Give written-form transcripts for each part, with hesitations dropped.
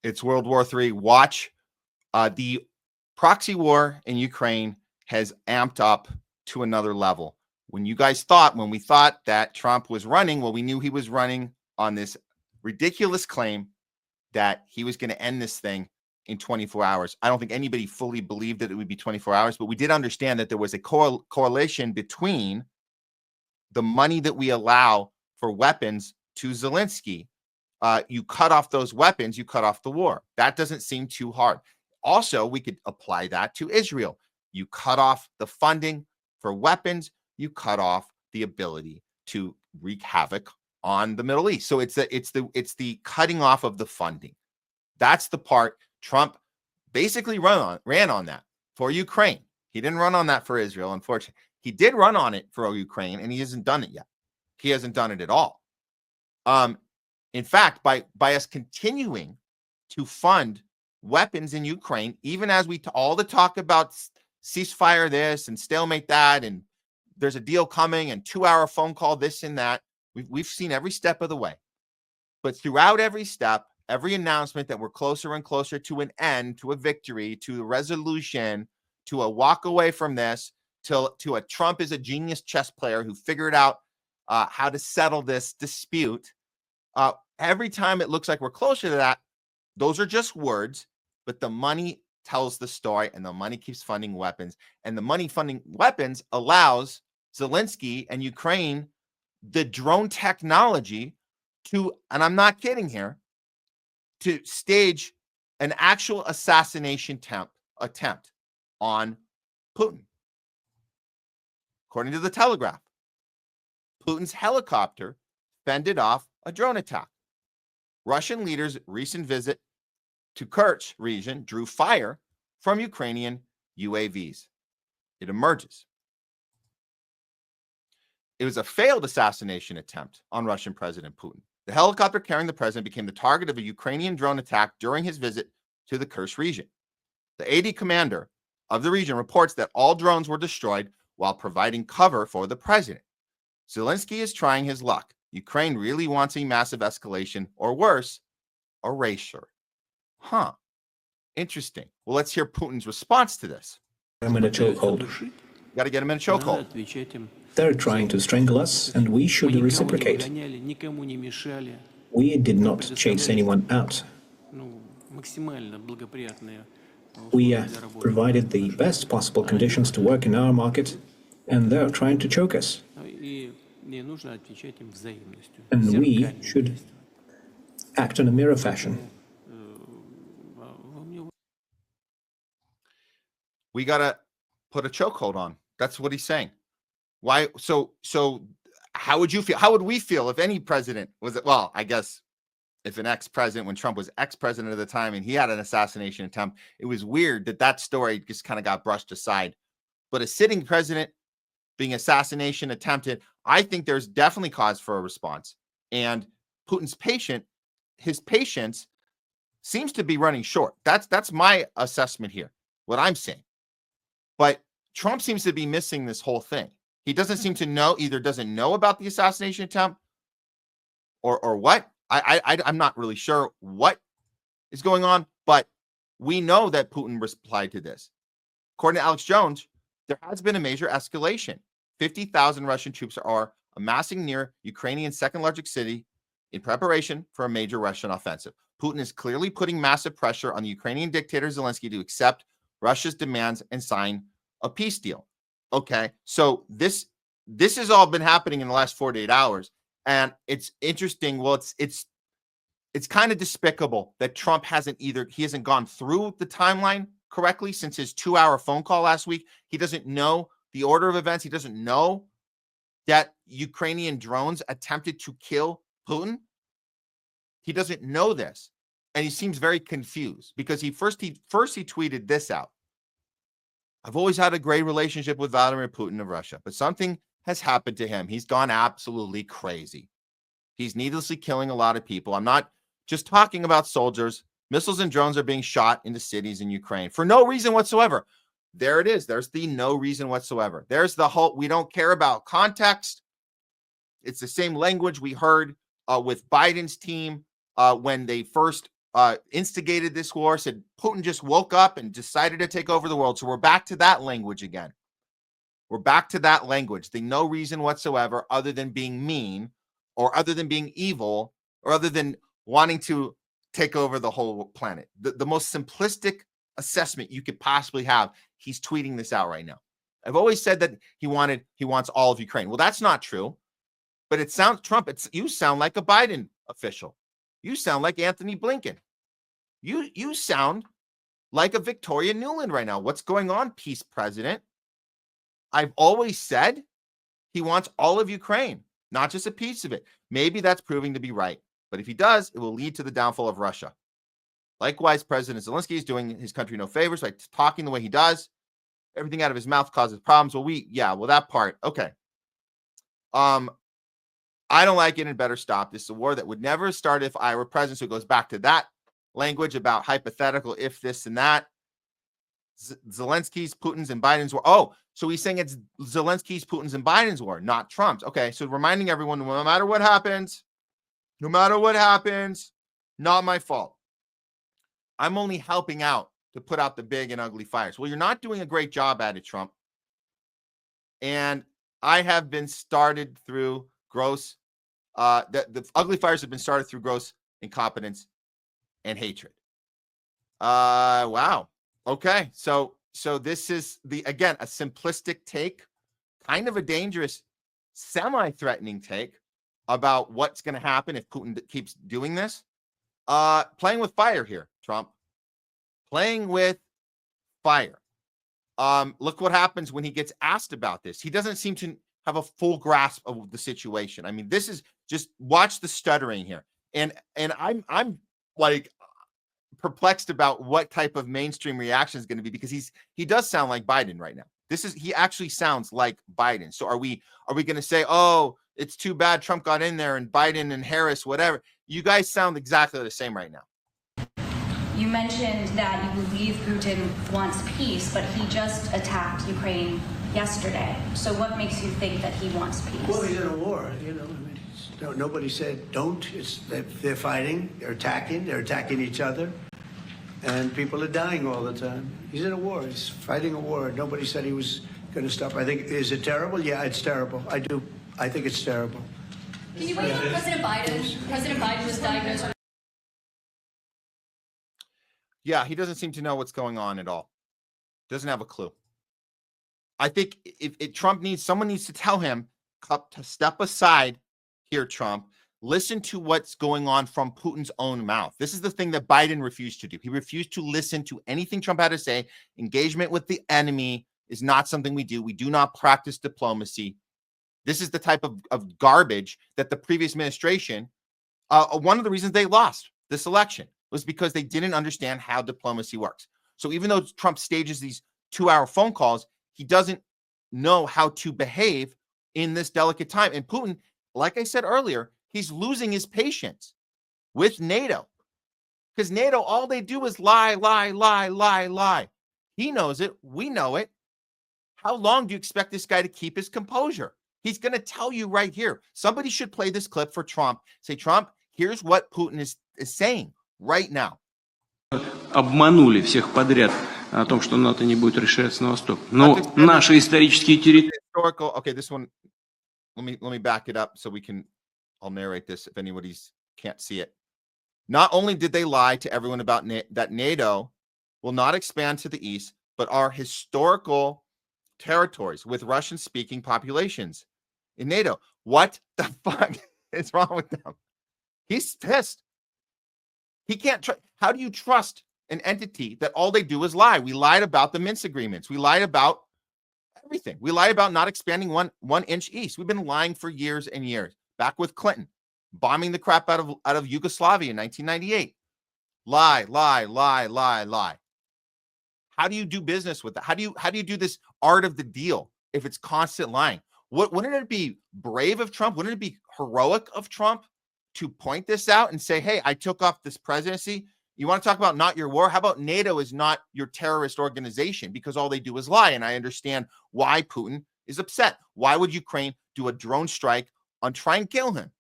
It's World War III. Watch. The proxy war in Ukraine has amped up to another level. When we thought that Trump was running, well, we knew he was running on this ridiculous claim that he was going to end this thing in 24 hours. I don't think anybody fully believed that it would be 24 hours, but we did understand that there was a correlation between the money that we allow for weapons to Zelenskyy. You cut off those weapons, you cut off the war. That doesn't seem too hard. Also, we could apply that to Israel. You cut off the funding for weapons, you cut off the ability to wreak havoc on the Middle East. So it's the cutting off of the funding. That's the part Trump basically ran on that for Ukraine. He didn't run on that for Israel, unfortunately. He did run on it for Ukraine, and he hasn't done it yet. He hasn't done it at all. In fact, by us continuing to fund weapons in Ukraine, even as all the talk about ceasefire this and stalemate that, and there's a deal coming and 2-hour phone call, this and that, we've seen every step of the way. But throughout every step, every announcement that we're closer and closer to an end, to a victory, to a resolution, to a walk away from this, to a Trump is a genius chess player who figured out how to settle this dispute. Every time it looks like we're closer to that, those are just words, but the money tells the story, and the money keeps funding weapons. And the money funding weapons allows Zelenskyy and Ukraine the drone technology to, and I'm not kidding here, to stage an actual assassination attempt on Putin. According to the Telegraph, Putin's helicopter fended off a drone attack. Russian leaders' recent visit to Kerch region drew fire from Ukrainian UAVs. It emerges. It was a failed assassination attempt on Russian President Putin. The helicopter carrying the president became the target of a Ukrainian drone attack during his visit to the Kerch region. The AD commander of the region reports that all drones were destroyed while providing cover for the president. Zelenskyy is trying his luck. Ukraine really wants a massive escalation, or worse, erasure. Huh. Interesting. Well, let's hear Putin's response to this. I'm in a chokehold. Got to get him in a chokehold. They're trying to strangle us, and we should reciprocate. We did not chase anyone out. We provided the best possible conditions to work in our market, and they're trying to choke us. And we should act in a mirror fashion. We got to put a chokehold on. That's what he's saying. Why? So how would you feel? How would we feel if any president was it? Well, I guess if an ex-president, when Trump was ex-president at the time and he had an assassination attempt, it was weird that story just kind of got brushed aside. But a sitting president being assassination attempted, I think there's definitely cause for a response. And Putin's his patience seems to be running short. That's my assessment here, what I'm saying. But Trump seems to be missing this whole thing. He doesn't seem to know, either doesn't know about the assassination attempt or what. I'm not really sure what is going on, but we know that Putin replied to this. According to Alex Jones, there has been a major escalation. 50,000 Russian troops are amassing near Ukrainian's second largest city in preparation for a major Russian offensive. Putin is clearly putting massive pressure on the Ukrainian dictator Zelenskyy to accept Russia's demands and sign a peace deal. Okay, so this has all been happening in the last 48 hours, and it's interesting. Well, it's kind of despicable that Trump hasn't gone through the timeline correctly since his 2-hour phone call last week. He doesn't know the order of events. He doesn't know that Ukrainian drones attempted to kill Putin. He doesn't know this, and he seems very confused because he tweeted this out. I've always had a great relationship with Vladimir Putin of Russia, but something has happened to him. He's gone absolutely crazy. He's needlessly killing a lot of people. I'm not just talking about soldiers. Missiles and drones are being shot into cities in Ukraine for no reason whatsoever. There it is. There's the no reason whatsoever. There's the whole, we don't care about context. It's the same language we heard with Biden's team when they first instigated this war, said Putin just woke up and decided to take over the world. So we're back to that language again. We're back to that language. The no reason whatsoever other than being mean or other than being evil or other than wanting to take over the whole planet. The most simplistic assessment you could possibly have. He's tweeting this out right now. I've always said that he wants all of Ukraine. Well, that's not true. But it sounds, Trump, you sound like a Biden official. You sound like Anthony Blinken. You sound like a Victoria Nuland right now. What's going on, peace president? I've always said he wants all of Ukraine, not just a piece of it. Maybe that's proving to be right. But if he does, it will lead to the downfall of Russia. Likewise, President Zelenskyy is doing his country no favors by talking the way he does. Everything out of his mouth causes problems. Well, that part. Okay. I don't like it and better stop. This is a war that would never start if I were president. So it goes back to that language about hypothetical, if this and that. Zelensky's, Putin's, and Biden's war. Oh, so he's saying it's Zelensky's, Putin's, and Biden's war, not Trump's. Okay, so reminding everyone, no matter what happens, not my fault. I'm only helping out to put out the big and ugly fires. Well, you're not doing a great job at it, Trump. And I have been started through gross, the ugly fires have been started through gross incompetence and hatred. Wow. Okay. So this is again, a simplistic take, kind of a dangerous, semi-threatening take about what's going to happen if Putin keeps doing this. Playing with fire here, Trump. Playing with fire. Look what happens when he gets asked about this. He doesn't seem to have a full grasp of the situation. I mean, this is just watch the stuttering here. And I'm like perplexed about what type of mainstream reaction is going to be, because he does sound like Biden right now. He actually sounds like Biden. So are we going to say, oh, it's too bad Trump got in there and Biden and Harris, whatever? You guys sound exactly the same right now. You mentioned that you believe Putin wants peace, but he just attacked Ukraine yesterday. So what makes you think that he wants peace? Well, he's in a war, you know. I mean, nobody said don't. They're fighting. They're attacking each other, and people are dying all the time. He's in a war. He's fighting a war. Nobody said he was going to stop. I think, is it terrible? Yeah, it's terrible. I do. I think it's terrible. Can you wait on President Biden? President Biden was diagnosed with... Yeah, he doesn't seem to know what's going on at all. Doesn't have a clue. I think if someone needs to tell him to step aside here, Trump. Listen to what's going on from Putin's own mouth. This is the thing that Biden refused to do. He refused to listen to anything Trump had to say. Engagement with the enemy is not something we do. We do not practice diplomacy. This is the type of garbage that the previous administration, one of the reasons they lost this election was because they didn't understand how diplomacy works. So even though Trump stages these 2-hour phone calls, he doesn't know how to behave in this delicate time. And Putin, like I said earlier, he's losing his patience with NATO, because NATO, all they do is lie, lie, lie, lie, lie. He knows it. We know it. How long do you expect this guy to keep his composure? He's going to tell you right here. Somebody should play this clip for Trump. Say, Trump, here's what Putin is saying right now. Обманули всех подряд о том, что НАТО не будет расширяться на восток. Но наши исторические территории... Okay, this one, let me back it up so I'll narrate this if anybody's can't see it. Not only did they lie to everyone about that NATO will not expand to the east, but our historical territories with Russian-speaking populations in NATO. What the fuck is wrong with them? He's pissed. He can't trust. How do you trust an entity that all they do is lie? We lied about the Minsk agreements. We lied about everything. We lied about not expanding one inch east. We've been lying for years and years. Back with Clinton, bombing the crap out of Yugoslavia in 1998. Lie, lie, lie, lie, lie. How do you do business with that? How do you do this art of the deal if it's constant lying? Wouldn't it be brave of Trump? Wouldn't it be heroic of Trump to point this out and say, hey, I took off this presidency. You want to talk about not your war? How about NATO is not your terrorist organization, because all they do is lie. And I understand why Putin is upset. Why would Ukraine do a drone strike on try and kill him?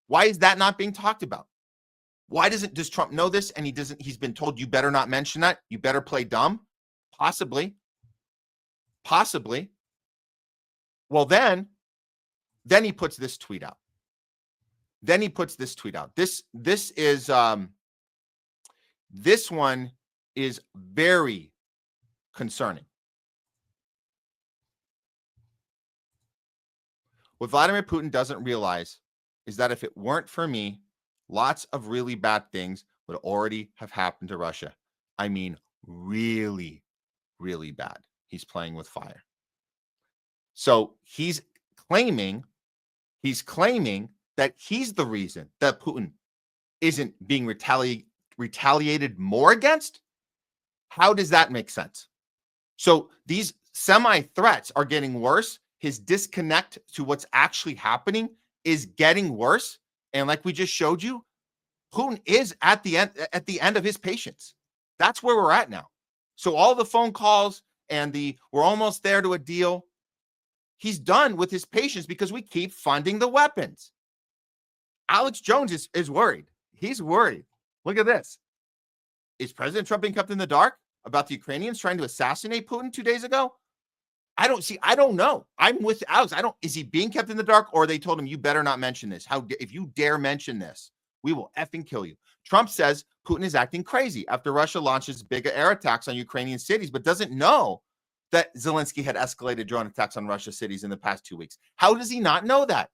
Why is that not being talked about? Why does Trump know this? And he's been told, you better not mention that. You better play dumb. Possibly. Well, then he puts this tweet out. This one is very concerning. What Vladimir Putin doesn't realize is that if it weren't for me, lots of really bad things would already have happened to Russia. I mean, really, really bad. He's playing with fire. So he's claiming that he's the reason that Putin isn't being retaliated more against. How does that make sense? So these semi-threats are getting worse. His disconnect to what's actually happening is getting worse. And like we just showed you, Putin is at the end of his patience. That's where we're at now. So all the phone calls and we're almost there to a deal. He's done with his patience because we keep funding the weapons. Alex Jones is worried. He's worried. Look at this. Is President Trump being kept in the dark about the Ukrainians trying to assassinate Putin 2 days ago? I don't know. I'm with Alex. Is he being kept in the dark, or they told him, you better not mention this? If you dare mention this, we will effing kill you. Trump says Putin is acting crazy after Russia launches big air attacks on Ukrainian cities, but doesn't know that Zelenskyy had escalated drone attacks on Russia cities in the past 2 weeks. How does he not know that?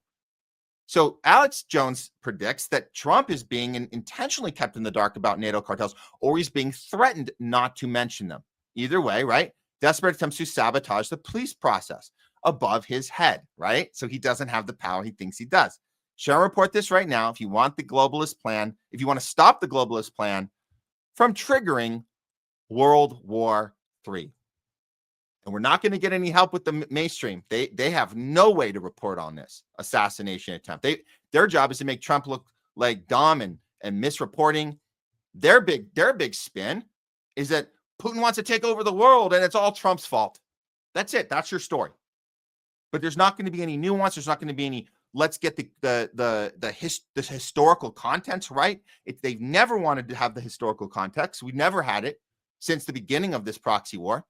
So Alex Jones predicts that Trump is being intentionally kept in the dark about NATO cartels, or he's being threatened not to mention them. Either way, right? Desperate attempts to sabotage the police process above his head, right? So he doesn't have the power he thinks he does. Shall I report this right now? If you want the globalist plan, if you want to stop the globalist plan from triggering World War III. And we're not going to get any help with the mainstream. They have no way to report on this assassination attempt. Their job is to make Trump look like dumb and misreporting. Their big spin is that Putin wants to take over the world and it's all Trump's fault. That's it. That's your story. But there's not going to be any nuance. There's not going to be any. Let's get the historical context right. They've never wanted to have the historical context. We never had it since the beginning of this proxy war.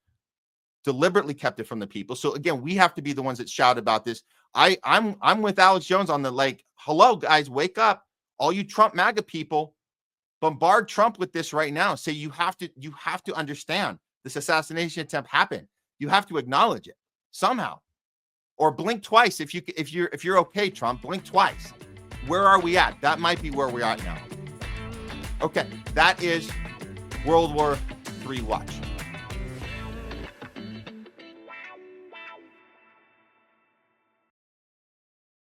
Deliberately kept it from the people. So again, we have to be the ones that shout about this. I'm with Alex Jones on the hello guys, wake up. All you Trump MAGA people, bombard Trump with this right now. Say you have to understand this assassination attempt happened. You have to acknowledge it somehow. Or blink twice if you're okay, Trump, blink twice. Where are we at? That might be where we're at now. Okay, that is World War III watch.